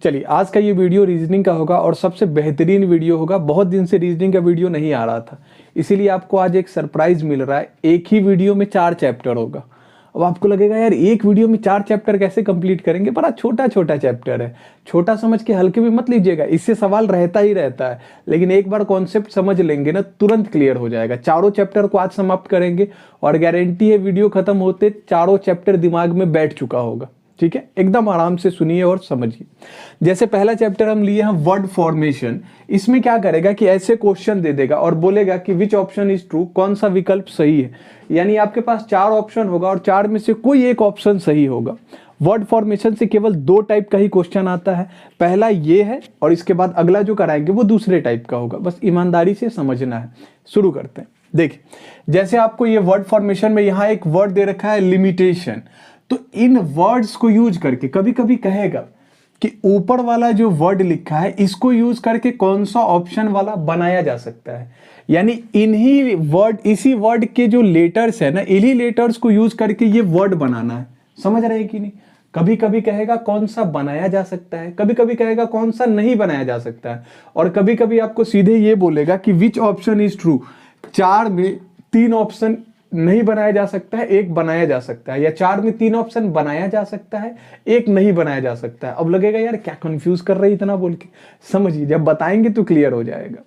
चलिए आज का ये वीडियो रीजनिंग का होगा और सबसे बेहतरीन वीडियो होगा। बहुत दिन से रीजनिंग का वीडियो नहीं आ रहा था, इसीलिए आपको आज एक सरप्राइज मिल रहा है। एक ही वीडियो में 4 चैप्टर होगा। अब आपको लगेगा यार एक वीडियो में 4 चैप्टर कैसे कंप्लीट करेंगे, बड़ा छोटा छोटा चैप्टर है। छोटा समझ के हल्के में मत लीजिएगा, इससे सवाल रहता ही रहता है, लेकिन एक बार कॉन्सेप्ट समझ लेंगे ना तुरंत क्लियर हो जाएगा। चारों चैप्टर को आज समाप्त करेंगे और गारंटी है वीडियो खत्म होते चारों चैप्टर दिमाग में बैठ चुका होगा। ठीक है, एकदम आराम से सुनिए और समझिए। जैसे पहला चैप्टर हम लिए हैं वर्ड फॉर्मेशन। इसमें क्या करेगा कि ऐसे क्वेश्चन दे देगा और बोलेगा कि विच ऑप्शन इज ट्रू, कौन सा विकल्प सही है। यानी आपके पास 4 ऑप्शन होगा और 4 में से कोई एक ऑप्शन सही होगा। वर्ड फॉर्मेशन से केवल 2 टाइप का ही क्वेश्चन आता है। पहला ये है और इसके बाद अगला जो कराएंगे वो दूसरे टाइप का होगा। बस ईमानदारी से समझना है। शुरू करते हैं। देखिए, जैसे आपको ये वर्ड फॉर्मेशन में यहाँ एक वर्ड दे रखा है लिमिटेशन, तो इन वर्ड्स को यूज करके कभी कभी कहेगा कि ऊपर वाला जो वर्ड लिखा है इसको यूज करके कौन सा ऑप्शन वाला बनाया जा सकता है। यानी इन्हीं वर्ड, इसी वर्ड के जो लेटर्स है ना, इन्हीं लेटर्स को यूज करके ये वर्ड बनाना है। समझ रहे हैं कि नहीं? कभी कभी कहेगा कौन सा बनाया जा सकता है, कभी कभी कहेगा कौन सा नहीं बनाया जा सकता है, और कभी कभी आपको सीधे ये बोलेगा कि विच ऑप्शन इज ट्रू। 4 में 3 ऑप्शन नहीं बनाया जा सकता है, एक बनाया जा सकता है, या 4 में 3 ऑप्शन बनाया जा सकता है, एक नहीं बनाया जा सकता है। अब लगेगा यार क्या कंफ्यूज कर रहे इतना बोल के, समझिए जब बताएंगे तो क्लियर हो जाएगा।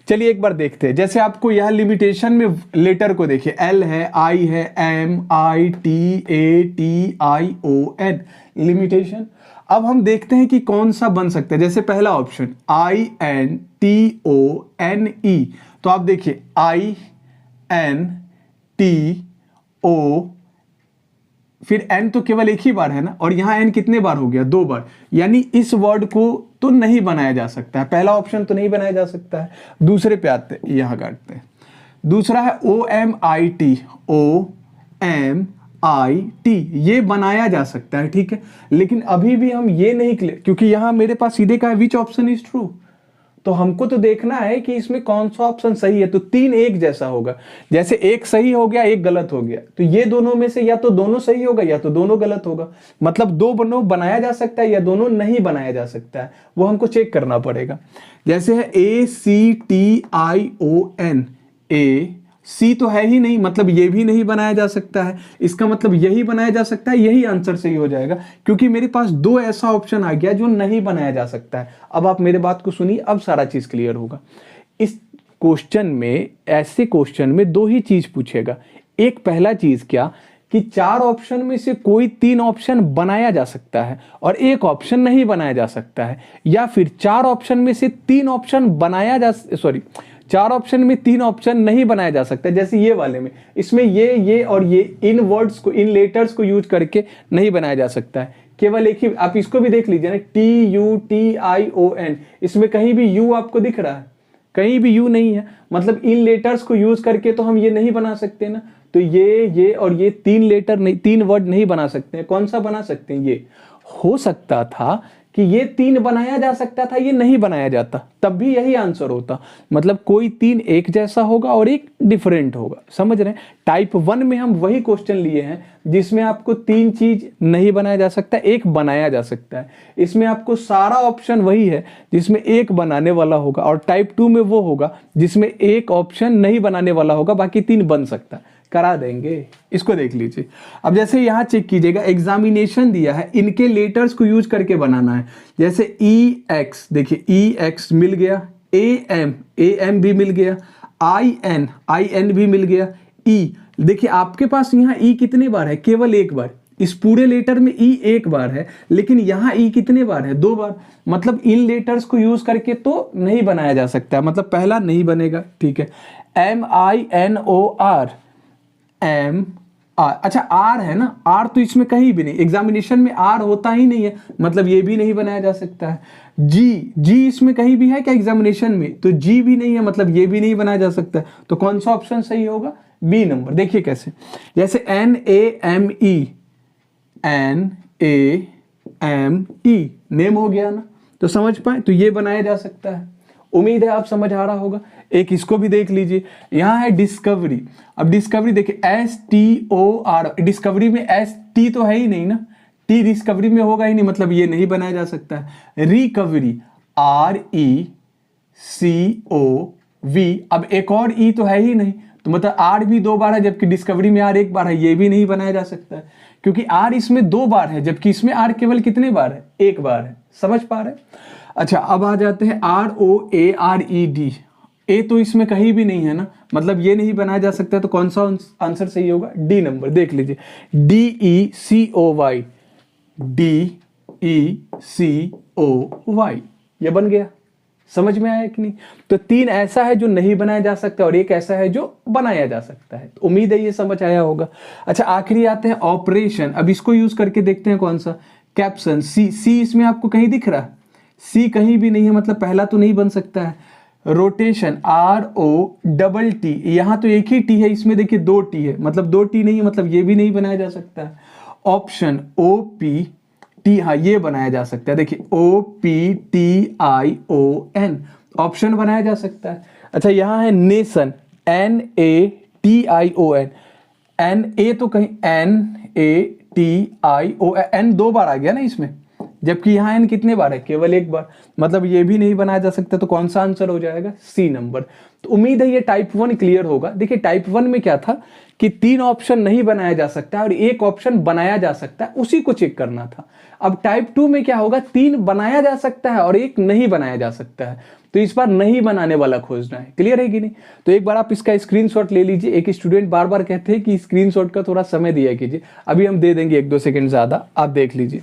चलिए एक बार देखते हैं। जैसे आपको यह लिमिटेशन में लेटर को देखिए, एल है, आई है, M, I, T, A, T, I, O, N, limitation. अब हम देखते हैं कि कौन सा बन सकता है। जैसे पहला option I N T O N E, तो आप देखिए आई एन टी ओ, फिर एन तो केवल एक ही बार है ना, और यहां एन कितने बार हो गया? 2 बार। यानी इस वर्ड को तो नहीं बनाया जा सकता है, पहला ऑप्शन तो नहीं बनाया जा सकता है। दूसरे पे आते हैं, यहां काटते हैं। दूसरा है O M I T, O M I T, ये बनाया जा सकता है। ठीक है, लेकिन अभी भी हम ये नहीं क्लियर, क्योंकि यहां मेरे पास सीधे का है विच ऑप्शन इज ट्रू, तो हमको तो देखना है कि इसमें कौन सा ऑप्शन सही है। तो 3 एक जैसा होगा, जैसे एक सही हो गया एक गलत हो गया, तो ये दोनों में से या तो दोनों सही होगा या तो दोनों गलत होगा। मतलब 2 बनाया जा सकता है या दोनों नहीं बनाया जा सकता है, वो हमको चेक करना पड़ेगा। जैसे है ए C T I O N, ए सी तो है ही नहीं, मतलब ये भी नहीं बनाया जा सकता है। इसका मतलब यही बनाया जा सकता है, यही आंसर सही हो जाएगा, क्योंकि मेरे पास 2 ऐसा ऑप्शन आ गया जो नहीं बनाया जा सकता है। अब आप मेरे बात को सुनिए, अब सारा चीज क्लियर होगा। इस क्वेश्चन में, ऐसे क्वेश्चन में 2 ही चीज पूछेगा। एक पहला चीज क्या कि 4 ऑप्शन में से कोई 3 ऑप्शन बनाया जा सकता है और एक ऑप्शन नहीं बनाया जा सकता है, या फिर 4 ऑप्शन में से 3 ऑप्शन बनाया जा 4 ऑप्शन में 3 ऑप्शन नहीं बनाया जा सकता। जैसे ये वाले में, इसमें ये और ये, इन वर्ड्स को, इन लेटर्स को यूज करके नहीं बनाया जा सकता है। केवल एक ही, आप इसको भी देख लीजिए ना, T U T I O N, इसमें कहीं भी यू आपको दिख रहा है? कहीं भी यू नहीं है, मतलब इन लेटर्स को यूज करके तो हम ये नहीं बना सकते ना। तो ये और ये 3 लेटर नहीं, 3 वर्ड नहीं बना सकते हैं। कौन सा बना सकते हैं? ये हो सकता था कि ये 3 बनाया जा सकता था, ये नहीं बनाया जाता, तब भी यही आंसर होता। मतलब कोई 3 एक जैसा होगा और एक डिफरेंट होगा। समझ रहे हैं? टाइप 1 में हम वही क्वेश्चन लिए हैं जिसमें आपको 3 चीज नहीं बनाया जा सकता, एक बनाया जा सकता है। इसमें आपको सारा ऑप्शन वही है जिसमें एक बनाने वाला होगा, और टाइप 2 में वो होगा जिसमें एक ऑप्शन नहीं बनाने वाला होगा, बाकी 3 बन सकता है। करा देंगे, इसको देख लीजिए। अब जैसे यहां चेक कीजिएगा, एग्जामिनेशन दिया है, इनके लेटर्स को यूज करके बनाना है। जैसे ई एक्स, देखिए ई एक्स मिल गया, ए एम भी मिल गया, आई एन भी मिल गया, ई, देखिए आपके पास यहाँ ई कितने बार है? केवल एक बार। इस पूरे लेटर में ई एक बार है, लेकिन यहाँ ई कितने बार है? 2 बार। मतलब इन लेटर्स को यूज करके तो नहीं बनाया जा सकता, मतलब पहला नहीं बनेगा। ठीक है, M I N O R, M R, अच्छा आर है ना, आर तो इसमें कहीं भी नहीं, एग्जामिनेशन में आर होता ही नहीं है, मतलब ये भी नहीं बनाया जा सकता है। जी इसमें कहीं भी है क्या एग्जामिनेशन में? तो जी भी नहीं है, मतलब ये भी नहीं बनाया जा सकता। तो कौन सा ऑप्शन सही होगा? B number. देखिए कैसे, जैसे N A M E, N A M E name हो गया ना, तो समझ पाए, तो ये बनाया जा सकता है। उम्मीद है आप समझ आ रहा होगा। एक इसको भी देख लीजिए, यहां है डिस्कवरी। अब डिस्कवरी देखिए, S T O R, discovery में एस टी तो है ही नहीं ना, टी रिकवरी में होगा ही नहीं, मतलब ये नहीं बनाया जा सकता है। रिकवरी RECOV, अब एक और ई तो है ही नहीं, तो मतलब आर भी 2 बार है जबकि डिस्कवरी में आर 1 बार है, ये भी नहीं बनाया जा सकता है क्योंकि आर इसमें 2 बार है जबकि इसमें आर केवल कितने बार है, 1 बार है। समझ पा रहे? अच्छा, अब आ जाते हैं ROARED, ए तो इसमें कहीं भी नहीं है ना, मतलब ये नहीं बनाया जा सकता, तो कौन सा आंसर सही होगा? डी नंबर, देख लीजिए, DECOY, DECOY, ये बन गया। समझ में आया कि नहीं? तो 3 ऐसा है जो नहीं बनाया जा सकता और एक ऐसा है जो बनाया जा सकता है। तो उम्मीद है ये समझ आया होगा। अच्छा, आखिरी आते हैं ऑपरेशन। अब इसको यूज करके देखते हैं कौन सा। कैप्सन, सी इसमें आपको कहीं दिख रहा है? सी कहीं भी नहीं है, मतलब पहला तो नहीं बन सकता है। रोटेशन ROTT, यहां तो एक ही टी है, इसमें देखिए 2 टी है, मतलब 2 टी नहीं है, मतलब ये भी नहीं बनाया जा सकता है। ऑप्शन OPT, हाँ ये बनाया जा सकता है, देखिए OPTION, ऑप्शन बनाया जा सकता है। अच्छा, यहां है नेशन, NATION, NA तो कहीं NATION 2 बार आ गया ना इसमें, जबकि यहाँ एन कितने बार है? केवल 1 बार, मतलब ये भी नहीं बनाया जा सकता, तो कौन सा आंसर हो जाएगा? C number. तो उम्मीद है ये टाइप 1 क्लियर होगा। देखिए टाइप 1 में क्या था कि 3 ऑप्शन नहीं बनाया जा सकता और 1 ऑप्शन बनाया जा सकता है, उसी को चेक करना था। अब टाइप 2 में क्या होगा, 3 बनाया जा सकता है और 1 नहीं बनाया जा सकता है, तो इस बार नहीं बनाने वाला खोजना है। क्लियर है कि नहीं? तो एक बार आप इसका स्क्रीनशॉट ले लीजिए। एक स्टूडेंट बार बार कहते हैं कि स्क्रीनशॉट का थोड़ा समय दिया कीजिए, अभी हम दे देंगे 1-2 सेकंड ज्यादा, आप देख लीजिए।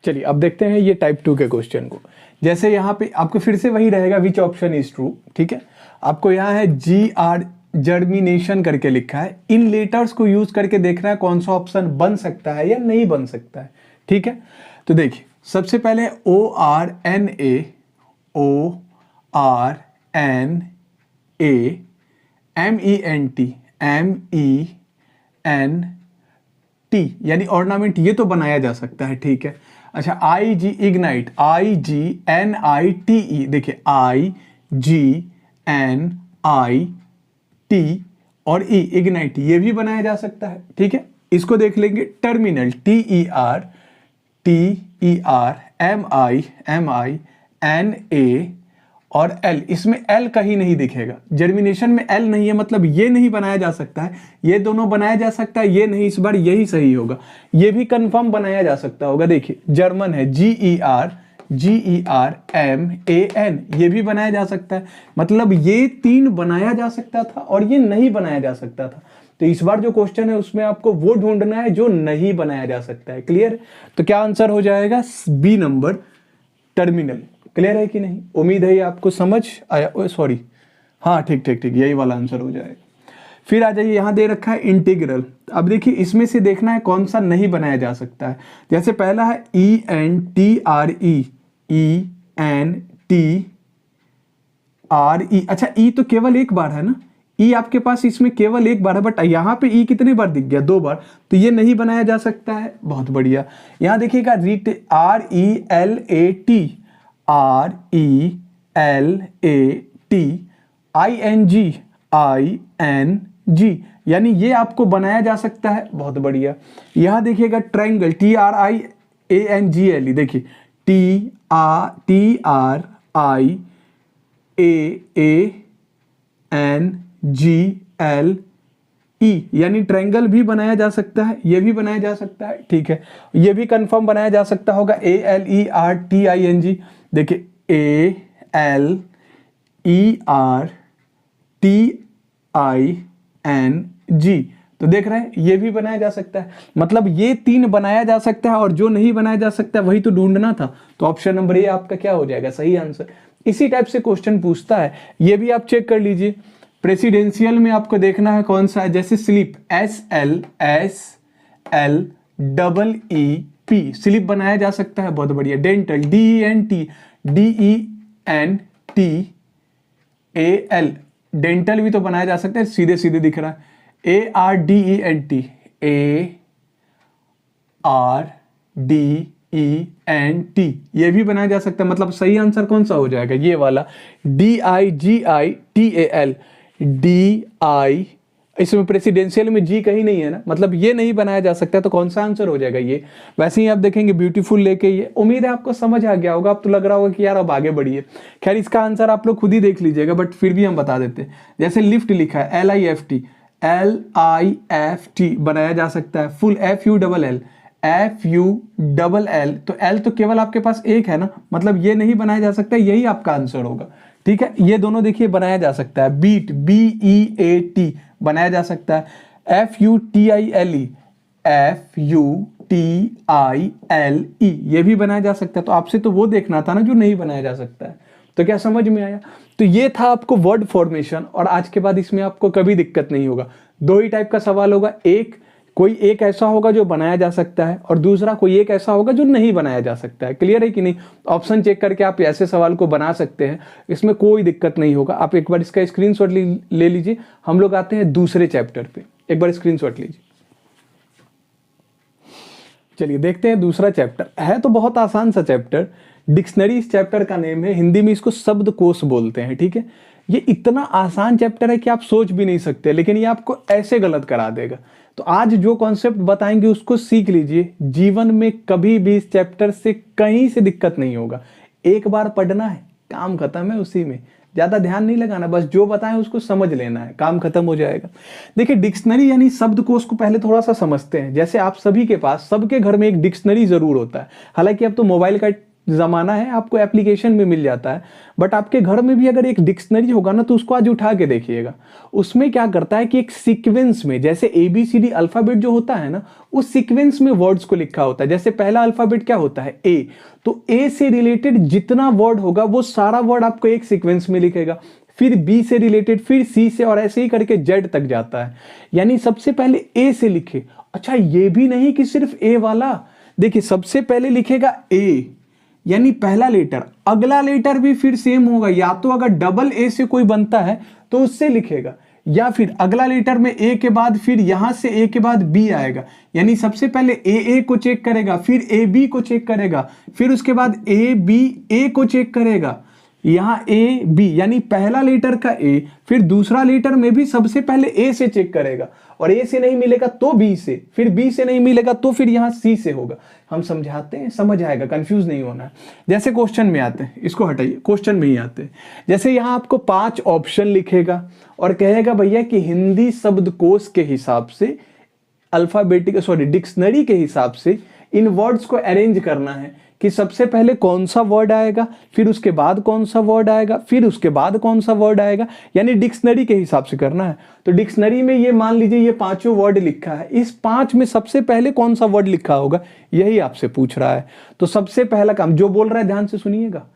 चलिए अब देखते हैं ये टाइप 2 के क्वेश्चन को। जैसे यहाँ पे आपको फिर से वही रहेगा, विच ऑप्शन इज ट्रू, ठीक है। आपको यहाँ है GR जर्मिनेशन करके लिखा है, इन लेटर्स को यूज करके देखना है कौन सा ऑप्शन बन सकता है या नहीं बन सकता है, ठीक है। तो देखिए सबसे पहले ORNA, MENT यानी ऑर्नामेंट, ये तो बनाया जा सकता है, ठीक है। अच्छा, IG इग्नाइट, IGNITE, देखिए IGNIT और E इग्नाइट, ये भी बनाया जा सकता है, ठीक है। इसको देख लेंगे। टर्मिनल, TER MINA और L, इसमें L कहीं नहीं दिखेगा, जर्मिनेशन में L नहीं है, मतलब ये नहीं बनाया जा सकता है। ये दोनों बनाया जा सकता है, ये नहीं, इस बार यही सही होगा। ये भी कंफर्म बनाया जा सकता होगा। देखिए जर्मन है, GERMAN, ये भी बनाया जा सकता है, मतलब ये 3 बनाया जा सकता था और ये नहीं बनाया जा सकता था। तो इस बार जो क्वेश्चन है उसमें आपको वो ढूंढना है जो नहीं बनाया जा सकता है। क्लियर? तो क्या आंसर हो जाएगा? B number, terminal. क्लियर है कि नहीं? उम्मीद है ये आपको समझ आया। सॉरी, हाँ ठीक, यही वाला आंसर हो जाएगा। फिर आ जाइए, यहां दे रखा है इंटीग्रल। अब देखिए इसमें से देखना है कौन सा नहीं बनाया जा सकता है। जैसे पहला है ENTRE, अच्छा E तो केवल 1 बार है ना, E आपके पास इसमें केवल 1 बार है, बट यहाँ पे E कितने बार दिख गया? 2 बार, तो ये नहीं बनाया जा सकता है। बहुत बढ़िया। यहाँ देखिएगा RELAT, यानी ये आपको बनाया जा सकता है। बहुत बढ़िया। यहाँ देखिएगा ट्रायंगल, TRIANGLE, देखिए TRIANGLE, यानी ट्रायंगल भी बनाया जा सकता है, ये भी बनाया जा सकता है, ठीक है। ये भी कंफर्म बनाया जा सकता होगा, ALERTING, देखिए ALERTING, तो देख रहे हैं ये भी बनाया जा सकता है। मतलब ये 3 बनाया जा सकता है और जो नहीं बनाया जा सकता वही तो ढूंढना था। तो ऑप्शन नंबर ए आपका क्या हो जाएगा? सही आंसर। इसी टाइप से क्वेश्चन पूछता है, ये भी आप चेक कर लीजिए। प्रेसिडेंशियल में आपको देखना है कौन सा है, जैसे स्लिप, SLSLEEP, स्लिप बनाया जा सकता है। बहुत बढ़िया। डेंटल, DENTAL, डेंटल भी तो बनाया जा सकता है, सीधे सीधे दिख रहा है। ARDENT, ये भी बनाया जा सकता है। मतलब सही आंसर कौन सा हो जाएगा? ये वाला, DIGITAL, इसमें प्रेसिडेंशियल में जी कहीं नहीं है ना, मतलब ये नहीं बनाया जा सकता, तो कौन सा आंसर हो जाएगा ये। वैसे ही आप देखेंगे ब्यूटीफुल लेके ये, उम्मीद है आपको समझ आ गया होगा। अब तो लग रहा होगा कि यार अब आगे बढ़िए। खैर इसका आंसर आप लोग खुद ही देख लीजिएगा, बट फिर भी हम बता देते हैं। जैसे लिफ्ट लिखा है LIFT, LIFT बनाया जा सकता है फुल FULL, FULL, तो L तो केवल आपके पास एक है ना, मतलब ये नहीं बनाया जा सकता, यही आपका आंसर होगा। ठीक है, ये दोनों देखिए बनाया जा सकता है। बीट BEAT बनाया जा सकता है। FUTILE, FUTILE ये भी बनाया जा सकता है। तो आपसे तो वो देखना था ना जो नहीं बनाया जा सकता है। तो क्या समझ में आया? तो ये था आपको वर्ड फॉर्मेशन, और आज के बाद इसमें आपको कभी दिक्कत नहीं होगा। दो ही टाइप का सवाल होगा, कोई एक ऐसा होगा जो बनाया जा सकता है, और दूसरा कोई एक ऐसा होगा जो नहीं बनाया जा सकता है। क्लियर है कि नहीं? ऑप्शन चेक करके आप ऐसे सवाल को बना सकते हैं, इसमें कोई दिक्कत नहीं होगा। आप एक बार इसका स्क्रीनशॉट ले लीजिए। हम लोग आते हैं दूसरे चैप्टर पे, एक बार स्क्रीनशॉट लीजिए। चलिए देखते हैं दूसरा चैप्टर। है तो बहुत आसान सा चैप्टर, डिक्शनरी इस चैप्टर का नेम है, हिंदी में इसको शब्दकोश बोलते हैं। ठीक है, ये इतना आसान चैप्टर है कि आप सोच भी नहीं सकते, लेकिन ये आपको ऐसे गलत करा देगा। तो आज जो कॉन्सेप्ट बताएंगे उसको सीख लीजिए, जीवन में कभी भी इस चैप्टर से कहीं से दिक्कत नहीं होगा। एक बार पढ़ना है, काम खत्म है, उसी में ज्यादा ध्यान नहीं लगाना, बस जो बताएं उसको समझ लेना है, काम खत्म हो जाएगा। देखिए डिक्शनरी यानी शब्दकोश को पहले थोड़ा सा समझते हैं। जैसे आप सभी के पास, सबके घर में एक डिक्शनरी जरूर होता है। हालांकि अब तो मोबाइल का जमाना है, आपको एप्लीकेशन में मिल जाता है, बट आपके घर में भी अगर एक डिक्शनरी होगा ना, तो उसको आज उठा के देखिएगा। उसमें क्या करता है कि एक सीक्वेंस में, जैसे ABCD अल्फाबेट जो होता है ना, उस सीक्वेंस में वर्ड्स को लिखा होता है। जैसे पहला अल्फाबेट क्या होता है? A, तो A से रिलेटेड जितना वर्ड होगा वो सारा वर्ड आपको एक सीक्वेंस में लिखेगा। फिर B से रिलेटेड, फिर C से, और ऐसे ही करके Z तक जाता है। यानी सबसे पहले A से लिखे। अच्छा, ये भी नहीं कि सिर्फ A वाला, देखिए सबसे पहले लिखेगा A यानी पहला लेटर, अगला लेटर भी फिर सेम होगा। या तो अगर डबल A से कोई बनता है तो उससे लिखेगा, या फिर अगला लेटर में A के बाद फिर यहां से A के बाद B आएगा। यानी सबसे पहले AA को चेक करेगा, फिर AB को चेक करेगा, फिर उसके बाद ABA को चेक करेगा, यहां AB यानी पहला लेटर का A, फिर दूसरा लेटर में भी सबसे पहले A से चेक करेगा, और A से नहीं मिलेगा तो B से, फिर B से नहीं मिलेगा तो फिर यहां C से होगा। हम समझाते हैं, समझ आएगा, कंफ्यूज नहीं होना। जैसे क्वेश्चन में आते हैं, इसको हटाइए, क्वेश्चन में ही आते हैं। जैसे यहां आपको 5 ऑप्शन लिखेगा और कहेगा भैया कि हिंदी शब्दकोश के हिसाब से, डिक्शनरी के हिसाब से इन वर्ड्स को अरेंज करना है कि सबसे पहले कौन सा वर्ड आएगा, फिर उसके बाद कौन सा वर्ड आएगा, फिर उसके बाद कौन सा वर्ड आएगा, यानी डिक्शनरी के हिसाब से करना है। तो डिक्शनरी में ये मान लीजिए ये 5 वर्ड लिखा है, इस 5 में सबसे पहले कौन सा वर्ड लिखा होगा, यही आपसे पूछ रहा है। तो सबसे पहला काम जो बोल रहा है ध्यान से सुनिएगा,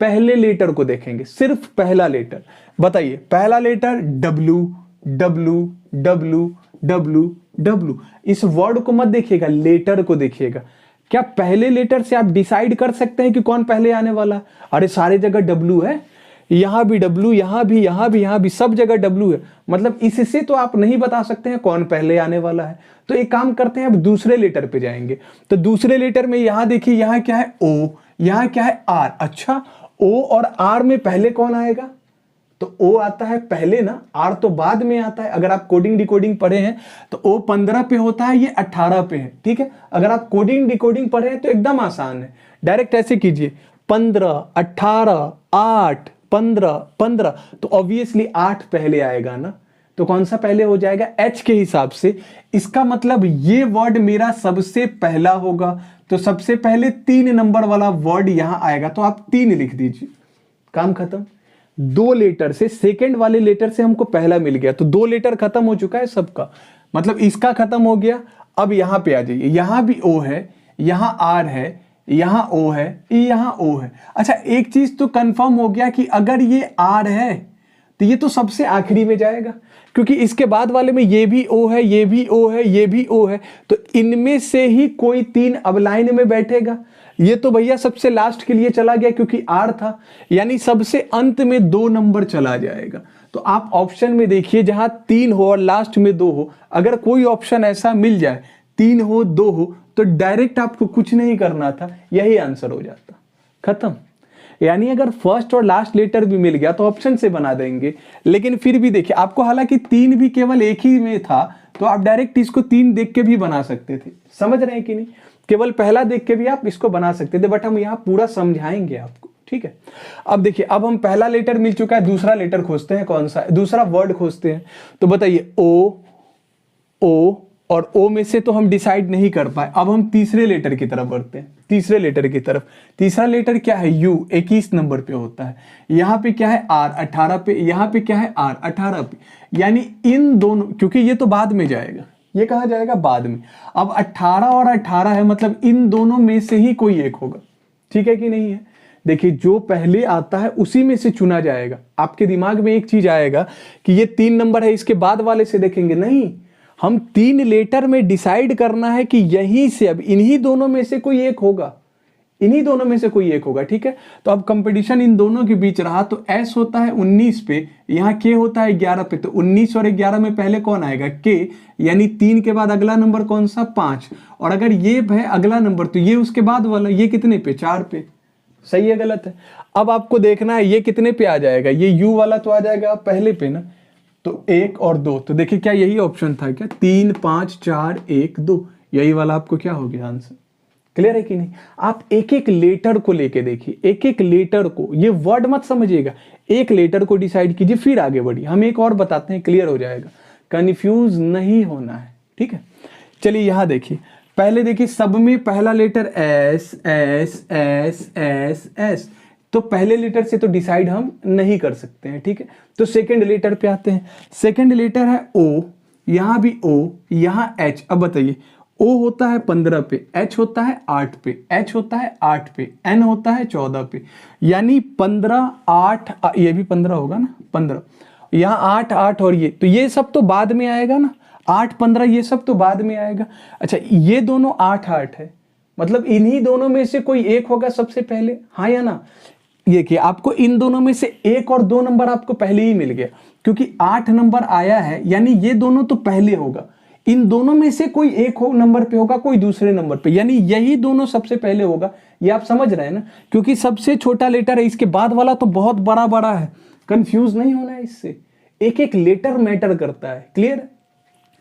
पहले लेटर को देखेंगे, सिर्फ पहला लेटर। बताइए, पहला letter W, W, W, W, W। इस वर्ड को मत देखिएगा, लेटर को देखिएगा। क्या पहले लेटर से आप डिसाइड कर सकते हैं कि कौन पहले आने वाला है? अरे सारे जगह W है, यहां भी W, यहां भी, यहां भी, यहां भी, सब जगह W है। मतलब इससे तो आप नहीं बता सकते हैं कौन पहले आने वाला है। तो एक काम करते हैं, अब दूसरे लेटर पे जाएंगे। तो दूसरे लेटर में यहां देखिए, यहां क्या है? O, यहां क्या है? R। अच्छा, O और R में पहले कौन आएगा? तो O आता है पहले ना, R तो बाद में आता है। अगर आप कोडिंग डिकोडिंग पढ़े हैं तो O 15 पे होता है, ये 18 पे है। ठीक है, अगर आप कोडिंग डिकोडिंग पढ़े हैं तो एकदम आसान है, डायरेक्ट ऐसे कीजिए, 15, 18, 8, 15, 15, तो ऑब्वियसली 8 पहले आएगा ना। तो कौन सा पहले हो जाएगा? H के हिसाब से। इसका मतलब ये वर्ड मेरा सबसे पहला होगा, तो सबसे पहले 3 नंबर वाला वर्ड यहां आएगा, तो आप 3 लिख दीजिए, काम खत्म। 2 लेटर से, सेकंड वाले लेटर से हमको पहला मिल गया, तो 2 लेटर खत्म हो चुका है सबका, मतलब इसका खत्म हो गया। अब यहां पे आ जाइए, यहां भी O है, यहां R है, यहां O है, यहां O है। अच्छा, एक चीज तो कंफर्म हो गया कि अगर ये R है तो ये तो सबसे आखिरी में जाएगा, क्योंकि इसके बाद वाले में ये भी O है, ये भी O है, ये भी O है, तो इनमें से ही कोई 3 अब लाइन में बैठेगा। ये तो भैया सबसे लास्ट के लिए चला गया क्योंकि R था, यानी सबसे अंत में 2 नंबर चला जाएगा। तो आप ऑप्शन में देखिए, जहां 3 हो और लास्ट में 2 हो, अगर कोई ऑप्शन ऐसा मिल जाए 3 हो 2 हो, तो डायरेक्ट आपको कुछ नहीं करना था, यही आंसर हो जाता, खत्म। यानी अगर फर्स्ट और लास्ट लेटर भी मिल गया तो ऑप्शन से बना देंगे, लेकिन फिर भी देखिए आपको हालांकि 3 भी केवल एक ही में था तो आप डायरेक्ट इसको 3 देख के भी बना सकते थे, समझ रहे हैं कि नहीं, केवल पहला देख के भी आप इसको बना सकते थे, बट हम यहाँ पूरा समझाएंगे आपको, ठीक है। अब देखिए अब हम पहला लेटर मिल चुका है, दूसरा लेटर खोजते हैं, कौन सा है, दूसरा वर्ड खोजते हैं। तो बताइए ओ और ओ में से तो हम डिसाइड नहीं कर पाए, अब हम तीसरे लेटर की तरफ बढ़ते हैं, तीसरे लेटर की तरफ। तीसरा लेटर क्या है, यू 21 नंबर पे होता है, यहाँ पे क्या है आर 18 पे, यहाँ पे क्या है आर 18 पे, यानी इन दोनों, क्योंकि ये तो बाद में जाएगा, ये कहा जाएगा बाद में। अब 18 और 18 है, मतलब इन दोनों में से ही कोई एक होगा, ठीक है कि नहीं है। देखिए जो पहले आता है उसी में से चुना जाएगा। आपके दिमाग में एक चीज आएगा कि ये 3 नंबर है, इसके बाद वाले से देखेंगे, नहीं, हम 3 लेटर में डिसाइड करना है कि यहीं से अब इन्हीं दोनों में से कोई एक होगा, इन्हीं दोनों में से कोई एक होगा, ठीक है। तो अब कंपटीशन इन दोनों के बीच रहा, तो एस होता है 19 पे, यहाँ के होता है 11 पे, तो 19 और 11 में पहले कौन आएगा, के, यानी 3 के बाद अगला नंबर कौन सा, 5, और अगर ये है अगला नंबर तो ये उसके बाद वाला, ये कितने पे, 4 पे, सही है गलत है। अब आपको देखना है ये कितने पे आ जाएगा, ये यू वाला तो आ जाएगा पहले पे ना, तो 1 और 2, तो देखिए क्या यही ऑप्शन था क्या, 3 5 4 1 2, यही वाला आपको क्या हो गया आंसर। क्लियर है कि नहीं। आप एक एक लेटर को लेके देखिए, एक एक लेटर को, ये वर्ड मत समझिएगा, एक लेटर को डिसाइड कीजिए फिर आगे बढ़िए। हम एक और बताते हैं, क्लियर हो जाएगा, कंफ्यूज नहीं होना है, ठीक है। चलिए यहां देखिए, पहले देखिए सब में पहला letter S S S S S, तो पहले लेटर से तो डिसाइड हम नहीं कर सकते हैं, ठीक है। तो सेकंड लेटर पे आते हैं, सेकंड लेटर है ओ, यहां भी ओ, यहां एच। अब बताइए ओ होता है 15 पे, एच होता है 8 पे, एच होता है 8 पे, एन होता है 14 पे, यानी 15 8, ये भी 15 होगा ना, 15, यहाँ 8 8 और ये, तो ये सब तो बाद में आएगा ना, 8 15 ये सब तो बाद में आएगा। अच्छा ये दोनों 8 8 है, मतलब इन्हीं दोनों में से कोई एक होगा सबसे पहले, हाँ या ना। ये कि आपको इन दोनों में से 1 और 2 नंबर आपको पहले ही मिल गया, क्योंकि 8 नंबर आया है, यानी ये दोनों तो पहले होगा, इन दोनों में से कोई एक हो नंबर पे होगा, कोई दूसरे नंबर पे, यानी यही दोनों सबसे पहले होगा। ये आप समझ रहे हैं ना, क्योंकि सबसे छोटा लेटर है, इसके बाद वाला तो बहुत बड़ा बड़ा है, कंफ्यूज नहीं होना है इससे, एक एक लेटर मैटर करता है, क्लियर है।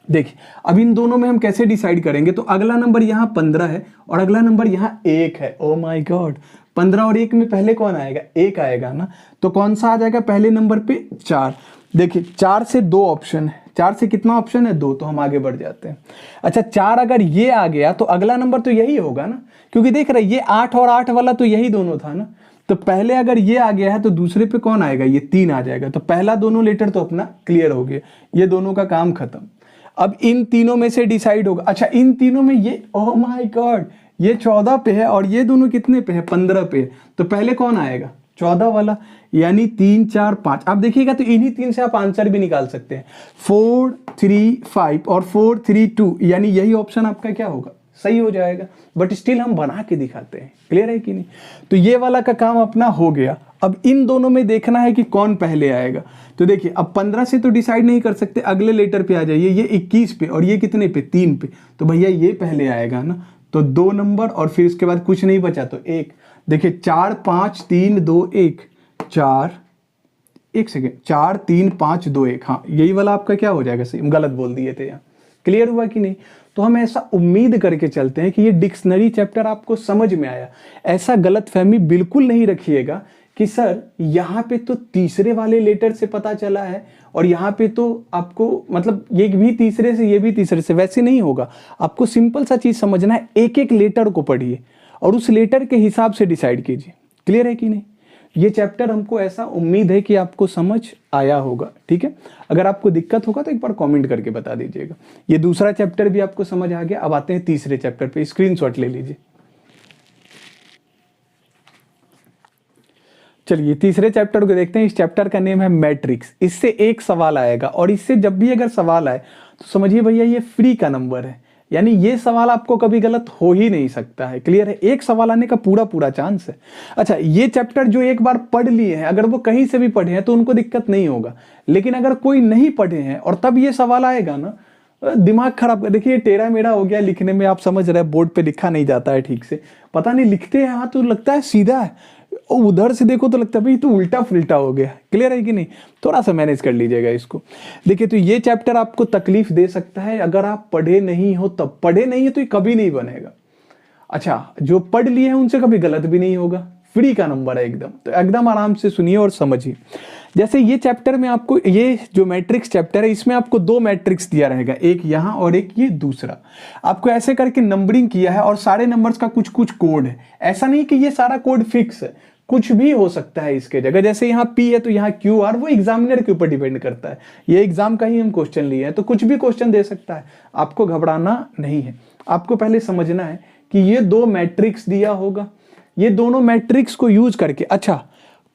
देखिए अब इन दोनों में हम कैसे डिसाइड करेंगे, तो अगला नंबर यहाँ 15 है और अगला नंबर यहाँ 1 है। ओ माय गॉड, 15 और 1 में पहले कौन आएगा, 1 आएगा ना, तो कौन सा आ जाएगा पहले नंबर पे, 4। देखिए 4 से 2 ऑप्शन है, 4 से कितना ऑप्शन है, 2, तो हम आगे बढ़ जाते हैं। अच्छा 4 अगर ये आ गया तो अगला नंबर तो यही होगा ना, क्योंकि देख रहे ये 8 और 8 वाला तो यही दोनों था ना, तो पहले अगर ये आ गया है तो दूसरे पे कौन आएगा, ये 3 आ जाएगा, तो पहला दोनों लेटर तो अपना क्लियर हो गया, ये दोनों का काम खत्म। अब इन तीनों में से डिसाइड होगा, अच्छा इन तीनों में ये, ओह माय गॉड, ये 14 पे है और ये दोनों कितने पे है, 15 पे है, तो पहले कौन आएगा, 14 वाला, यानी 3 4 5। आप देखिएगा तो इन्हीं 3 से आप आंसर भी निकाल सकते हैं, 4 3 5 और 4 3 2, यानी यही ऑप्शन आपका क्या होगा, सही हो जाएगा। बट स्टिल हम बना के दिखाते हैं, क्लियर है कि नहीं। तो ये वाला का काम अपना हो गया। अब इन दोनों में देखना है कि कौन पहले आएगा, तो देखिए अब 15 से तो डिसाइड नहीं कर सकते, अगले लेटर पे आ जाइए, ये 21 पे और ये कितने पे, 3 पे, तो भैया ये पहले आएगा ना, तो 2 नंबर और फिर उसके बाद कुछ नहीं बचा तो 1। देखिए 4 5 3 2 1, 4, 1 सेकेंड, 4 3 5 2 1, हाँ यही वाला आपका क्या हो जाएगा, सही, हम गलत बोल दिए थे यहाँ, क्लियर हुआ कि नहीं। तो हम ऐसा उम्मीद करके चलते हैं कि ये डिक्शनरी चैप्टर आपको समझ में आया। ऐसा गलतफहमी बिल्कुल नहीं रखिएगा कि सर यहाँ पे तो तीसरे वाले लेटर से पता चला है और यहाँ पे तो आपको मतलब ये भी तीसरे से, ये भी तीसरे से, वैसे नहीं होगा। आपको सिंपल सा चीज समझना है, एक एक लेटर को पढ़िए और उस लेटर के हिसाब से डिसाइड कीजिए, क्लियर है कि नहीं। ये चैप्टर हमको ऐसा उम्मीद है कि आपको समझ आया होगा, ठीक है। अगर आपको दिक्कत होगा तो एक बार कमेंट करके बता दीजिएगा। ये दूसरा चैप्टर भी आपको समझ आ गया। अब आते हैं तीसरे चैप्टर पे, स्क्रीनशॉट ले लीजिए। चलिए तीसरे चैप्टर को देखते हैं। इस चैप्टर का नेम है मैट्रिक्स। इससे एक सवाल आएगा और इससे जब भी अगर सवाल आए तो समझिए भैया ये फ्री का नंबर है, यानी ये सवाल आपको कभी गलत हो ही नहीं सकता है, क्लियर है। एक सवाल आने का पूरा पूरा चांस है। अच्छा ये चैप्टर जो एक बार पढ़ लिए हैं, अगर वो कहीं से भी पढ़े हैं तो उनको दिक्कत नहीं होगा, लेकिन अगर कोई नहीं पढ़े हैं और तब ये सवाल आएगा ना, दिमाग खराब कर। देखिए टेढ़ा मेढ़ा हो गया लिखने में, आप समझ रहे हैं, बोर्ड पे लिखा नहीं जाता है ठीक से, पता नहीं लिखते हैं हाँ तो लगता है सीधा है और उधर से देखो तो लगता है भाई तो उल्टा फुल्टा हो गया। क्लियर है कि नहीं? थोड़ा सा मैनेज कर लीजिएगा इसको। देखिए तो ये चैप्टर आपको तकलीफ दे सकता है अगर आप पढ़े नहीं हो तब। पढ़े नहीं है तो ये कभी नहीं बनेगा। अच्छा, जो पढ़ लिए हैं उनसे कभी गलत भी नहीं होगा, फ्री का नंबर है एकदम। तो एकदम आराम से सुनिए और समझिए। जैसे ये चैप्टर में आपको, ये जो मैट्रिक्स चैप्टर है इसमें आपको 2 मैट्रिक्स दिया रहेगा, एक यहाँ और एक ये दूसरा। आपको ऐसे करके नंबरिंग किया है और सारे नंबर्स का कुछ कुछ कोड है। ऐसा नहीं कि ये सारा कोड फिक्स है, कुछ भी हो सकता है इसके जगह। जैसे यहाँ P है तो यहाँ QR, वो एग्जामिनर के ऊपर डिपेंड करता है। ये एग्जाम का ही हम क्वेश्चन लिए हैं तो कुछ भी क्वेश्चन दे सकता है। आपको घबराना नहीं है, आपको पहले समझना है कि ये 2 मैट्रिक्स दिया होगा, ये दोनों मैट्रिक्स को यूज करके। अच्छा,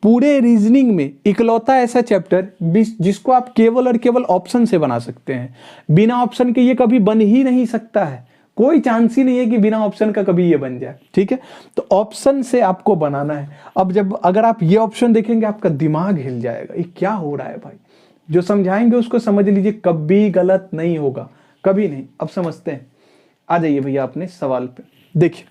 पूरे रीजनिंग में इकलौता ऐसा चैप्टर जिसको आप केवल और केवल ऑप्शन से बना सकते हैं। बिना ऑप्शन के ये कभी बन ही नहीं सकता है, कोई चांस ही नहीं है कि बिना ऑप्शन का कभी ये बन जाए। ठीक है, तो ऑप्शन से आपको बनाना है। अब अगर आप ये ऑप्शन देखेंगे आपका दिमाग हिल जाएगा, ये क्या हो रहा है भाई। जो समझाएंगे उसको समझ लीजिए, कभी गलत नहीं होगा, कभी नहीं। अब समझते हैं, आ जाइए भैया अपने सवाल पे। देखिए,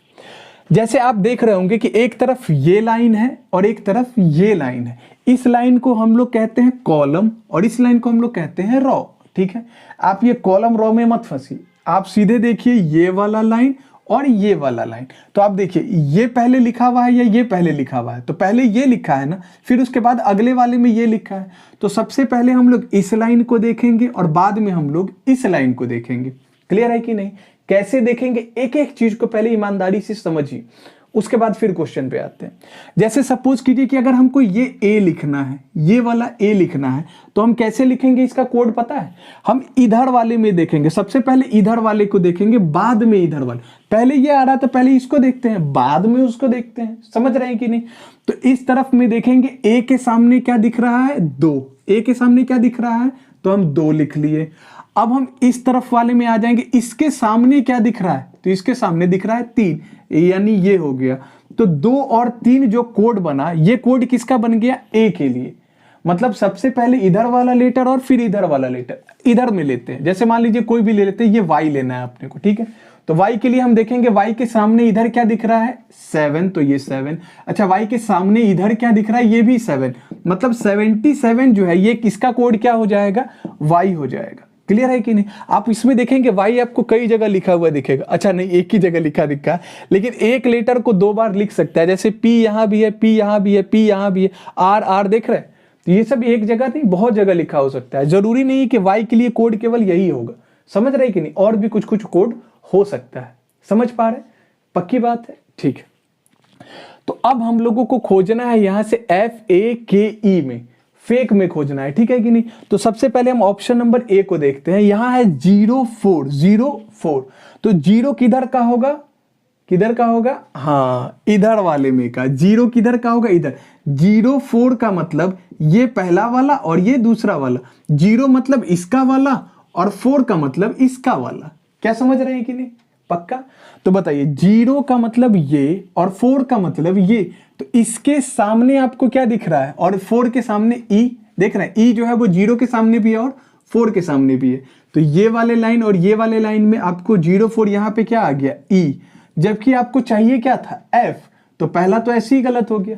जैसे आप देख रहे होंगे कि एक तरफ ये लाइन है और एक तरफ ये लाइन है। इस लाइन को हम लोग कहते हैं कॉलम और इस लाइन को हम लोग कहते हैं रो। ठीक है, आप ये कॉलम रो में मत फंसिए, आप सीधे देखिए ये वाला लाइन और ये वाला लाइन। तो आप देखिए ये पहले लिखा हुआ है या ये पहले लिखा हुआ है, तो पहले ये लिखा है ना, फिर उसके बाद अगले वाले में ये लिखा है। तो सबसे पहले हम लोग इस लाइन को देखेंगे और बाद में हम लोग इस लाइन को देखेंगे। क्लियर है कि नहीं? कैसे देखेंगे, एक एक चीज को पहले ईमानदारी से समझिए, उसके बाद फिर क्वेश्चन पे आते हैं। जैसे सपोज कीजिए कि अगर हमको ये ए लिखना है, ये वाला ए लिखना है, तो हम कैसे लिखेंगे, इसका कोड पता है? हम इधर वाले में देखेंगे, सबसे पहले इधर वाले को देखेंगे, बाद में इधर वाले। पहले ये आ रहा था, पहले इसको देखते हैं, बाद में उसको देखते हैं। समझ रहे हैं कि नहीं? तो इस तरफ में देखेंगे, ए के सामने क्या दिख रहा है, 2। ए के सामने क्या दिख रहा है, तो हम 2 लिख लिए। अब हम इस तरफ वाले में आ जाएंगे, इसके सामने क्या दिख रहा है, तो इसके सामने दिख रहा है 3, यानी ये हो गया। तो 2 और 3 जो कोड बना, ये कोड किसका बन गया, ए के लिए। मतलब सबसे पहले इधर वाला लेटर और फिर इधर वाला लेटर इधर में लेते हैं। जैसे मान लीजिए कोई भी ले लेते हैं, ये वाई लेना है अपने को। ठीक है, तो y के लिए हम देखेंगे, y के सामने इधर क्या दिख रहा है, 7, तो ये 7। अच्छा, y के सामने इधर क्या दिख रहा है, ये भी 7। मतलब 77 जो है ये किसका कोड क्या हो जाएगा, y हो जाएगा। क्लियर है कि नहीं? आप इसमें देखेंगे y आपको कई जगह लिखा हुआ दिखेगा। अच्छा नहीं, एक ही जगह लिखा दिखा, लेकिन एक लेटर को 2 बार लिख सकता है। जैसे p यहां भी है, p यहां भी है, p यहां भी है, r देख रहे हैं। तो ये सब एक जगह नहीं, बहुत जगह लिखा हो सकता है। जरूरी नहीं कि y के लिए कोड केवल यही होगा। समझ रहे कि नहीं? और भी कुछ कुछ कोड हो सकता है। समझ पा रहे? पक्की बात है? ठीक है, तो अब हम लोगों को खोजना है यहां से FAKE में, फेक में खोजना है। ठीक है कि नहीं? तो सबसे पहले हम ऑप्शन नंबर ए को देखते हैं। यहां है 0404। तो 0 किधर का होगा, किधर का होगा, हाँ इधर वाले में का। 0 किधर का होगा, इधर। 04 का मतलब ये पहला वाला और ये दूसरा वाला। 0 मतलब इसका वाला और 4 का मतलब इसका वाला। क्या समझ रहे हैं कि नहीं? पक्का? तो बताइए, 0 का मतलब ये और 4 का मतलब ये। तो इसके सामने आपको क्या दिख रहा है, और 4 के सामने ई देख रहे हैं। ई जो है वो 0 के सामने भी है और 4 के सामने भी है। तो ये वाले लाइन और ये वाले लाइन में आपको 04 यहां पे क्या आ गया, ई। जबकि आपको चाहिए क्या था, एफ। तो पहला तो ऐसे ही गलत हो गया,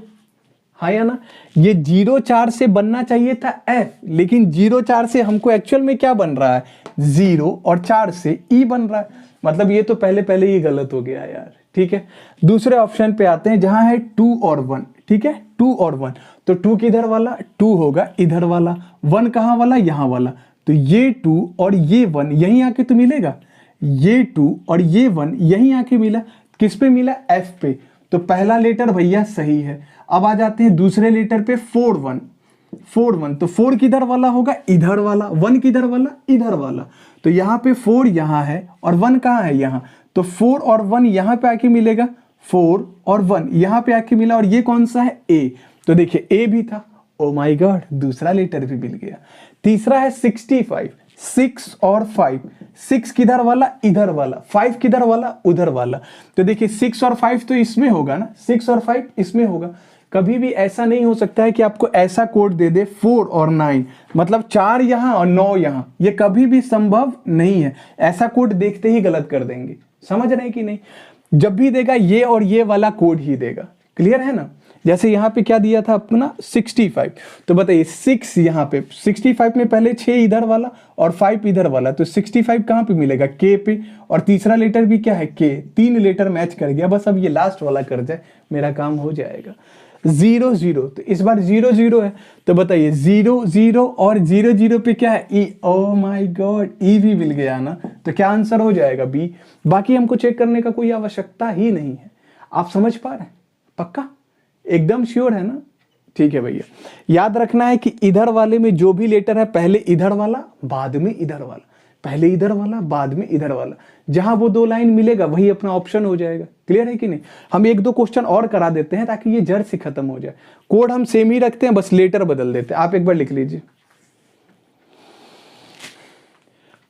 हाँ या ना? ये 04 से बनना चाहिए था एफ, लेकिन 04 से हमको एक्चुअल में क्या बन रहा है, 0, और 4 से ई बन रहा है। मतलब ये तो पहले पहले ही गलत हो गया यार। ठीक है, दूसरे ऑप्शन पे आते हैं जहां है 2 और 1। ठीक है, 2 और 1। तो 2 किधर वाला, 2 होगा इधर वाला, 1 कहां वाला, यहां वाला। तो ये 2 और ये 1 यहीं आके तो मिलेगा। ये 2 और ये 1 यहीं आके मिला। किस पे मिला, एफ पे। तो पहला लेटर भैया सही है। अब आ जाते हैं दूसरे लेटर पे, 4 1। तो 4 किधर वाला होगा, इधर वाला। 1 किधर वाला, इधर वाला। तो यहाँ पे 4 यहाँ है और 1 कहाँ है, यहाँ। तो 4 और 1 यहाँ पे आके मिलेगा, 4 और 1 यहाँ पे आके मिला। और ये कौन सा है, ए। तो देखिए ए भी था, ओ माय गॉड, दूसरा लेटर भी मिल गया। तीसरा है 65, 6 और 5। 6 किधर वाला, इधर वाला। 5 किधर वाला, उधर वाला। तो देखिए 6 और 5 तो इसमें होगा ना, 6 और 5 इसमें होगा। कभी भी ऐसा नहीं हो सकता है कि आपको ऐसा कोड दे दे 4 और 9, मतलब 4 यहां और 9 यहां। ये कभी भी संभव नहीं है। ऐसा कोड देखते ही गलत कर देंगे। समझ रहे हैं कि नहीं? जब भी देगा ये और ये वाला कोड ही देगा। क्लियर है ना। जैसे यहाँ पे क्या दिया था अपना 65, तो बताइए 6 यहाँ पे 65 में पहले 6 इधर वाला और 5 इधर वाला, तो 65 कहाँ पे मिलेगा, के पे, और तीसरा लेटर भी क्या है, के, 3 लेटर मैच कर गया। बस अब ये लास्ट वाला कर जाए मेरा काम हो जाएगा। 0 0, तो इस बार 0 0 है, तो बताइए 0 0 और 0 0 पे क्या है, ई। ओ माय गॉड, ई भी मिल गया ना, तो क्या आंसर हो जाएगा, बी। बाकी हमको चेक करने का कोई आवश्यकता ही नहीं है। आप समझ पा रहे हैं, पक्का, एकदम श्योर है ना। ठीक है भैया, याद रखना है कि इधर वाले में जो भी लेटर है पहले इधर वाला बाद में इधर वाला, पहले इधर वाला बाद में इधर वाला, जहां वो 2 लाइन मिलेगा वही अपना ऑप्शन हो जाएगा। क्लियर है कि नहीं। हम 1 2 क्वेश्चन और करा देते हैं ताकि ये जड़ से खत्म हो जाए। कोड हम सेम ही रखते हैं, बस लेटर बदल देते हैं। आप एक बार लिख लीजिए।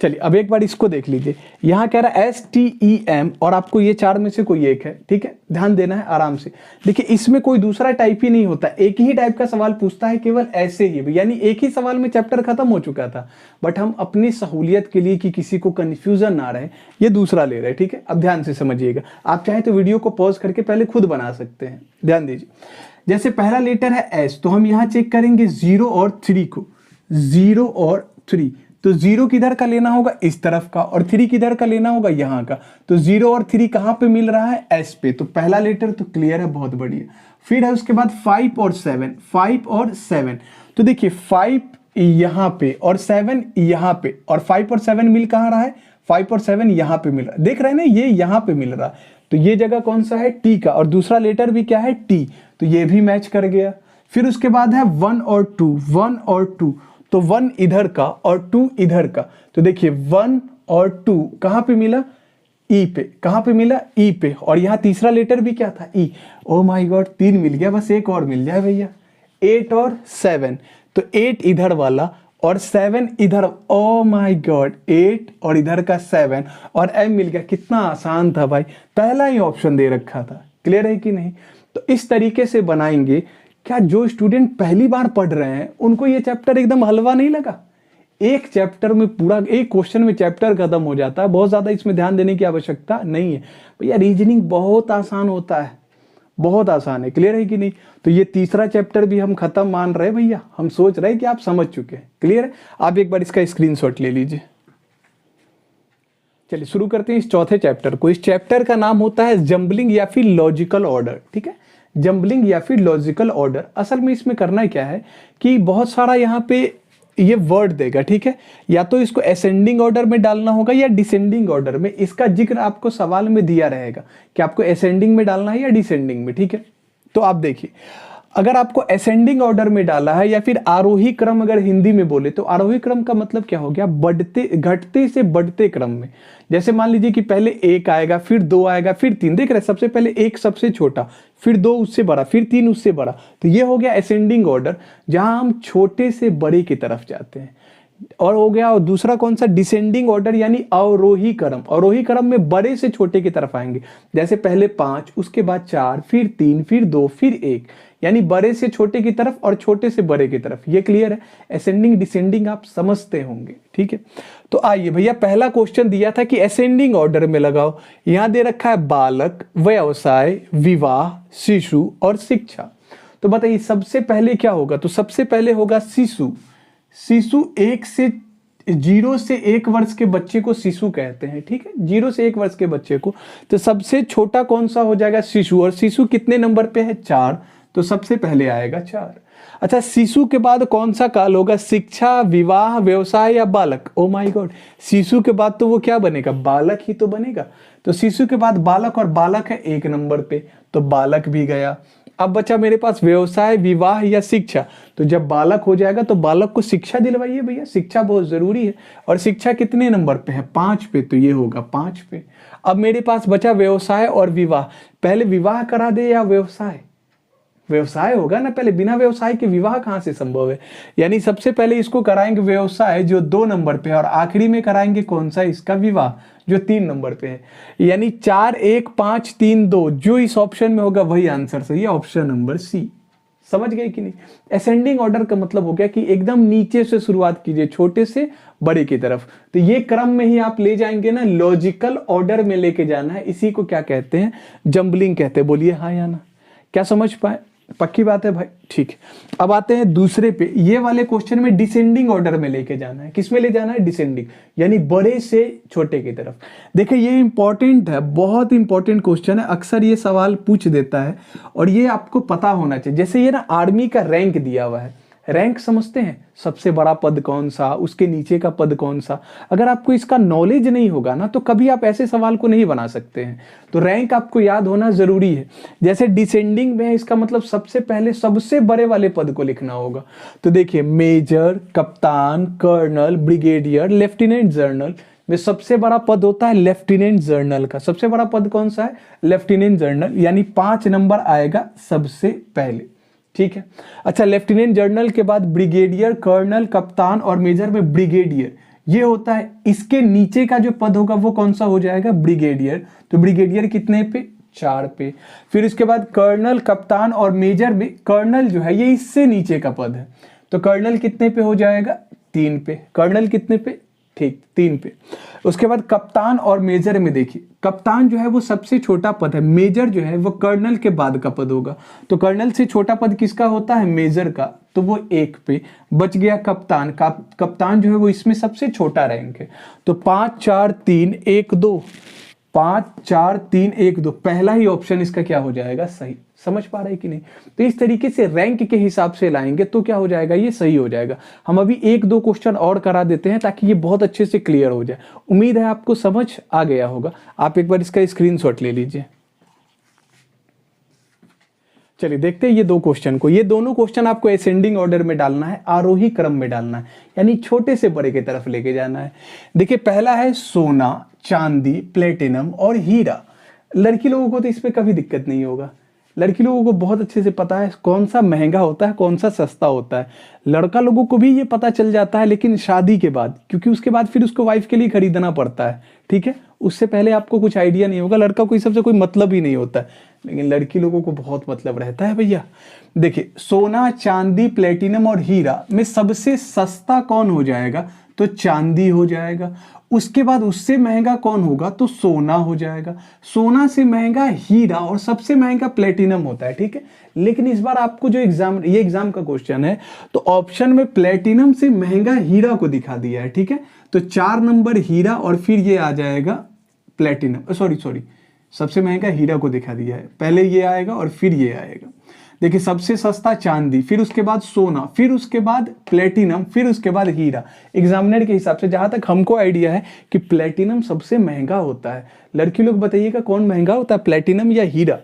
चलिए अब एक बार इसको देख लीजिए। यहां कह रहा है STEM और आपको ये 4 में से कोई एक है, ठीक है, ध्यान देना है आराम से। देखिए इसमें कोई दूसरा टाइप ही नहीं होता, एक ही टाइप का सवाल पूछता है, केवल ऐसे ही, यानी एक ही सवाल में चैप्टर खत्म हो चुका था, बट हम अपनी सहूलियत के लिए कि किसी को कंफ्यूजन ना रहे ये दूसरा ले रहे हैं। ठीक है, अब ध्यान से समझिएगा। आप चाहे तो वीडियो को पॉज करके पहले खुद बना सकते हैं। ध्यान दीजिए, जैसे पहला लेटर है S, तो हम यहां चेक करेंगे 0 और 3 को, 0 और 3, तो 0 किधर का लेना होगा, इस तरफ का, और 3 किधर का लेना होगा, यहां का। तो 0 और 3 कहां पे मिल रहा है, S पे, तो पहला लेटर तो क्लियर है, बहुत बढ़िया। फिर है उसके बाद 5 और 7, 5 और 7, तो देखिए 5 यहां पे और 7 यहां पे, और 5 और 7 मिल कहां रहा है, 5 और 7 यहां पे मिल रहा है, देख रहे हैं ना, ये यहां पे मिल रहा है, तो ये जगह कौन सा है, T का, और दूसरा लेटर भी क्या है, T, तो ये भी मैच कर गया। फिर उसके बाद है 1 और 2, 1 और 2, तो 1 इधर का और 2 इधर का, तो देखिए 1 और 2 कहां पे मिला, ई पे, कहां पे मिला, ई पे, और यहां तीसरा लेटर भी क्या था, ई। ओ माय गॉड, 3 मिल गया, बस एक और मिल जाए भैया। 8 और 7, तो 8 इधर वाला और 7 इधर, ओ माय गॉड, 8 और इधर का 7 और एम मिल गया। कितना आसान था भाई, पहला ही ऑप्शन दे रखा था। क्लियर है कि नहीं। तो इस तरीके से बनाएंगे। क्या जो स्टूडेंट पहली बार पढ़ रहे हैं उनको ये चैप्टर एकदम हलवा नहीं लगा, एक चैप्टर में पूरा, एक क्वेश्चन में चैप्टर खत्म हो जाता है, बहुत ज्यादा इसमें ध्यान देने की आवश्यकता नहीं है भैया। रीजनिंग बहुत आसान होता है, बहुत आसान है। क्लियर है कि नहीं। तो ये तीसरा चैप्टर भी हम खत्म मान रहे हैं भैया, हम सोच रहे हैं कि आप समझ चुके हैं। क्लियर है। आप एक बार इसका स्क्रीनशॉट ले लीजिए। चलिए शुरू करते हैं इस चौथे चैप्टर को। इस चैप्टर का नाम होता है जंबलिंग या फिर लॉजिकल ऑर्डर। ठीक है, जंबलिंग या फिर लॉजिकल ऑर्डर। असल में इसमें करना क्या है कि बहुत सारा यहाँ पे ये वर्ड देगा, ठीक है, या तो इसको असेंडिंग ऑर्डर में डालना होगा या डिसेंडिंग ऑर्डर में। इसका जिक्र आपको सवाल में दिया रहेगा कि आपको असेंडिंग में डालना है या डिसेंडिंग में। ठीक है, तो आप देखिए, अगर आपको असेंडिंग ऑर्डर में डाला है या फिर आरोही क्रम अगर हिंदी में बोले तो आरोही क्रम का मतलब क्या हो गया, बढ़ते, घटते से बढ़ते क्रम में। जैसे मान लीजिए कि पहले 1 आएगा, फिर 2 आएगा, फिर 3, देख रहे हैं, सबसे पहले 1 सबसे छोटा, फिर 2 उससे बड़ा, फिर 3 उससे बड़ा, तो ये हो गया असेंडिंग ऑर्डर, जहां हम छोटे से बड़े की तरफ जाते हैं। और हो गया, और दूसरा कौन सा, डिसेंडिंग ऑर्डर यानी अवरोही क्रम। अवरोही क्रम में बड़े से छोटे की तरफ आएंगे, जैसे पहले 5, उसके बाद 4, फिर 3, फिर 2, फिर 1, यानी बड़े से छोटे की तरफ और छोटे से बड़े की तरफ। ये क्लियर है। असेंडिंग डिसेंडिंग आप समझते होंगे। ठीक है, तो आइए भैया, पहला क्वेश्चन दिया था कि असेंडिंग ऑर्डर में लगाओ। यहां दे रखा है बालक, व्यवसाय, विवाह, शिशु और शिक्षा। तो बताइए सबसे पहले क्या होगा, तो सबसे पहले होगा शिशु। शिशु 0 से 1 वर्ष के बच्चे को शिशु कहते हैं। ठीक है, 0 से 1 वर्ष के बच्चे को। तो सबसे छोटा कौन सा हो जाएगा, शिशु। और शिशु कितने नंबर पे है, 4, तो सबसे पहले आएगा 4। अच्छा, शिशु के बाद कौन सा काल होगा, शिक्षा, विवाह, व्यवसाय या बालक। ओ माय गॉड, शिशु के बाद तो वो क्या बनेगा, बालक ही तो बनेगा। तो शिशु के बाद बालक, और बालक है 1 नंबर पे, तो बालक भी गया। अब बचा मेरे पास व्यवसाय, विवाह या शिक्षा। तो जब बालक हो जाएगा तो बालक को शिक्षा दिलवाइए भैया, शिक्षा बहुत जरूरी है। और शिक्षा कितने नंबर पे है, 5 पे, तो ये होगा 5 पे। अब मेरे पास बचा व्यवसाय और विवाह। पहले विवाह करा दे या व्यवसाय, व्यवसाय होगा ना पहले, बिना व्यवसाय के विवाह कहां से संभव है। यानी सबसे पहले इसको कराएंगे व्यवसाय जो 2 नंबर पे है, और आखिरी में कराएंगे कौन सा, इसका विवाह जो 3 नंबर पे है। यानी 4 1 5 3 2, जो इस ऑप्शन में होगा वही आंसर सही है, ऑप्शन नंबर सी। समझ गए कि नहीं। असेंडिंग ऑर्डर का मतलब हो गया कि एकदम नीचे से शुरुआत कीजिए, छोटे से बड़े की तरफ। तो ये क्रम में ही आप ले जाएंगे ना, लॉजिकल ऑर्डर में लेके जाना है। इसी को क्या कहते हैं, जंबलिंग कहते हैं। बोलिए हाँ या ना, क्या समझ पाए? पक्की बात है भाई, ठीक है। अब आते हैं दूसरे पे। ये वाले क्वेश्चन में डिसेंडिंग ऑर्डर में लेके जाना है। किस में ले जाना है? डिसेंडिंग, यानी बड़े से छोटे की तरफ। देखिए ये इंपॉर्टेंट है, बहुत इंपॉर्टेंट क्वेश्चन है, अक्सर ये सवाल पूछ देता है और ये आपको पता होना चाहिए। जैसे ये ना आर्मी का रैंक दिया हुआ है, रैंक समझते हैं, सबसे बड़ा पद कौन सा, उसके नीचे का पद कौन सा। अगर आपको इसका नॉलेज नहीं होगा ना तो कभी आप ऐसे सवाल को नहीं बना सकते हैं। तो रैंक आपको याद होना जरूरी है। जैसे डिसेंडिंग में है, इसका मतलब सबसे पहले सबसे बड़े वाले पद को लिखना होगा। तो देखिए मेजर, कप्तान, कर्नल, ब्रिगेडियर, लेफ्टिनेंट जनरल में सबसे बड़ा पद होता है लेफ्टिनेंट जनरल का। सबसे बड़ा पद कौन सा है? लेफ्टिनेंट जनरल, यानी 5 नंबर आएगा सबसे पहले, ठीक है। अच्छा, लेफ्टिनेंट जनरल के बाद ब्रिगेडियर, कर्नल, कप्तान और मेजर में ब्रिगेडियर ये होता है। इसके नीचे का जो पद होगा वो कौन सा हो जाएगा? ब्रिगेडियर। तो ब्रिगेडियर कितने पे? 4 पे। फिर इसके बाद कर्नल, कप्तान और मेजर में कर्नल जो है ये इससे नीचे का पद है, तो कर्नल कितने पे हो जाएगा? 3 पे। कर्नल कितने पे? ठीक, 3 पे। उसके बाद कप्तान और मेजर में देखिए, कप्तान जो है वो सबसे छोटा पद है, मेजर जो है वो कर्नल के बाद का पद होगा। तो कर्नल से छोटा पद किसका होता है? मेजर का, तो वो 1 पे। बच गया कप्तान का, कप्तान जो है वो इसमें सबसे छोटा रैंक है। तो 5 4 3 1 2, 5 4 3 1 2, पहला ही ऑप्शन इसका क्या हो जाएगा? सही। समझ पा रहे हैं कि नहीं? तो इस तरीके से रैंक के हिसाब से लाएंगे तो क्या हो जाएगा? ये सही हो जाएगा। हम अभी 1-2 क्वेश्चन और करा देते हैं ताकि ये बहुत अच्छे से क्लियर हो जाए। उम्मीद है आपको समझ आ गया होगा। आप एक बार इसका स्क्रीनशॉट ले लीजिए। चलिए देखते हैं ये 2 क्वेश्चन को। ये दोनों क्वेश्चन आपको असेंडिंग ऑर्डर में डालना है, आरोही क्रम में डालना है, यानी छोटे से बड़े की तरफ लेके जाना है। देखिए पहला है सोना, चांदी, प्लेटिनम और हीरा। लड़की लोगों को तो इसमें कभी दिक्कत नहीं होगा। लड़की लोगों को बहुत अच्छे से पता है कौन सा महंगा होता है, कौन सा सस्ता होता है। लड़का लोगों को भी ये पता चल जाता है, लेकिन शादी के बाद, क्योंकि उसके बाद फिर उसको वाइफ के लिए खरीदना पड़ता है, ठीक है। उससे पहले आपको कुछ आइडिया नहीं होगा, लड़का को इस सबसे कोई मतलब ही नहीं होता है, लेकिन लड़की लोगों को बहुत मतलब रहता है भैया। देखिए सोना, चांदी, प्लेटिनम और हीरा में सबसे सस्ता कौन हो जाएगा? तो चांदी हो जाएगा। उसके बाद उससे महंगा कौन होगा? तो सोना हो जाएगा। सोना से महंगा हीरा और सबसे महंगा प्लेटिनम होता है, ठीक है। लेकिन इस बार आपको जो ये एग्जाम का क्वेश्चन है, तो ऑप्शन में प्लेटिनम से महंगा हीरा को दिखा दिया है, ठीक है। तो 4 नंबर हीरा और फिर ये आ जाएगा प्लेटिनम, सॉरी सबसे महंगा हीरा को दिखा दिया है। पहले ये आएगा और फिर ये आएगा। देखिए सबसे सस्ता चांदी, फिर उसके बाद सोना, फिर उसके बाद प्लेटिनम, फिर उसके बाद हीरा। एग्जामिनर के हिसाब से जहां तक हमको आइडिया है कि प्लेटिनम सबसे महंगा होता है। लड़की लोग बताइएगा कौन महंगा होता है, प्लेटिनम या हीरा?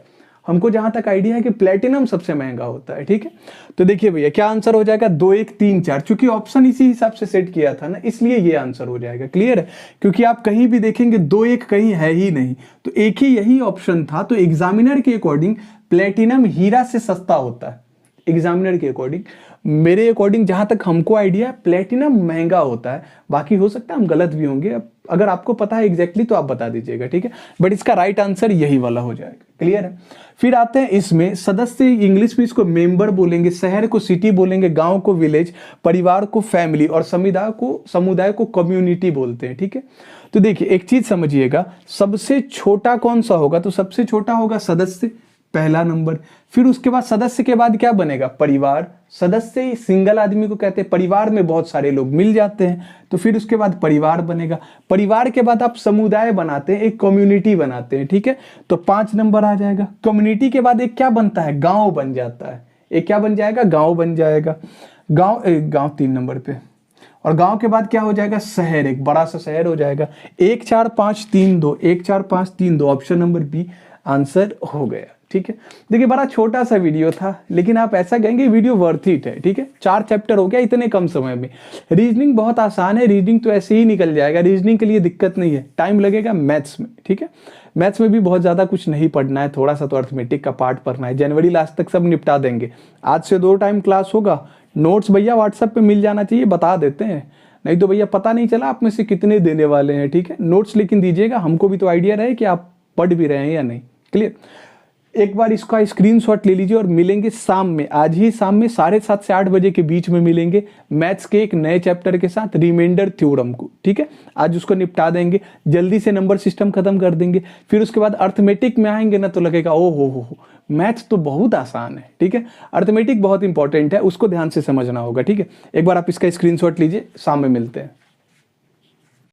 हमको जहां तक आइडिया है कि प्लेटिनम सबसे महंगा होता है, ठीक है। तो देखिए भैया क्या आंसर हो जाएगा? 2 1 3 4, चूंकि ऑप्शन इसी हिसाब से सेट किया था ना, इसलिए ये आंसर हो जाएगा। क्लियर है? क्योंकि आप कहीं भी देखेंगे 2 1 कहीं है ही नहीं, तो एक ही यही ऑप्शन था। तो एग्जामिनर के अकॉर्डिंग प्लेटिनम हीरा से सस्ता होता है। एग्जामिनर के अकॉर्डिंग, मेरे अकॉर्डिंग जहां तक हमको आइडिया है प्लेटिनम महंगा होता है। बाकी हो सकता है हम गलत भी होंगे, अगर आपको पता है एग्जैक्टली तो आप बता दीजिएगा, ठीक है। बट इसका राइट आंसर यही वाला हो जाएगा। क्लियर है? फिर आते हैं इसमें सदस्य, इंग्लिश में इसको मेंबर बोलेंगे, शहर को सिटी बोलेंगे, गांव को विलेज, परिवार को फैमिली और समुदाय को कम्युनिटी बोलते हैं, ठीक है। तो देखिए एक चीज समझिएगा, सबसे छोटा कौन सा होगा? तो सबसे छोटा होगा सदस्य, पहला नंबर। फिर उसके बाद सदस्य के बाद क्या बनेगा? परिवार। सदस्य सिंगल आदमी को कहते हैं, परिवार में बहुत सारे लोग मिल जाते हैं, तो फिर उसके बाद परिवार बनेगा। परिवार के बाद आप समुदाय बनाते हैं, एक कम्युनिटी बनाते हैं, ठीक है। तो 5 नंबर आ जाएगा। कम्युनिटी के बाद एक क्या बनता है? गांव बन जाता है। एक क्या बन जाएगा? गांव बन जाएगा। गांव 3 नंबर पे। और गांव के बाद क्या हो जाएगा? शहर, एक बड़ा सा शहर हो जाएगा। 1 4 5 3 2, 1 4 5 3 2, ऑप्शन नंबर बी आंसर हो गया, ठीक है। देखिए बड़ा छोटा सा वीडियो था, लेकिन आप ऐसा कहेंगे वीडियो वर्थ इट है, ठीक है। 4 चैप्टर हो गया इतने कम समय में। रीजनिंग बहुत आसान है, रीजनिंग तो ऐसे ही निकल जाएगा, रीजनिंग के लिए दिक्कत नहीं है। टाइम लगेगा मैथ्स में, ठीक है। मैथ्स में भी बहुत ज़्यादा कुछ नहीं पढ़ना है, थोड़ा सा तो अर्थमेटिक का पार्ट पढ़ना है। जनवरी लास्ट तक सब निपटा देंगे। आज से 2 टाइम क्लास होगा। नोट्स भैया व्हाट्सएप पे मिल जाना चाहिए, बता देते हैं, नहीं तो भैया पता नहीं चला आप में से कितने देने वाले हैं, ठीक है। नोट्स लेकिन दीजिएगा, हमको भी तो आइडिया रहे कि आप पढ़ भी रहे हैं या नहीं। क्लियर? एक बार इसका स्क्रीनशॉट ले लीजिए और मिलेंगे शाम में, आज ही शाम में 7:30 से 8 बजे के बीच में मिलेंगे मैथ्स के एक नए चैप्टर के साथ, रिमाइंडर थ्योरम को। ठीक है, आज उसको निपटा देंगे, जल्दी से नंबर सिस्टम खत्म कर देंगे। फिर उसके बाद अर्थमेटिक में आएंगे ना तो लगेगा ओ हो, मैथ्स तो बहुत आसान है। ठीक है, अर्थमेटिक बहुत इंपॉर्टेंट है, उसको ध्यान से समझना होगा। ठीक है, एक बार आप इसका स्क्रीनशॉट लीजिए, शाम में मिलते हैं।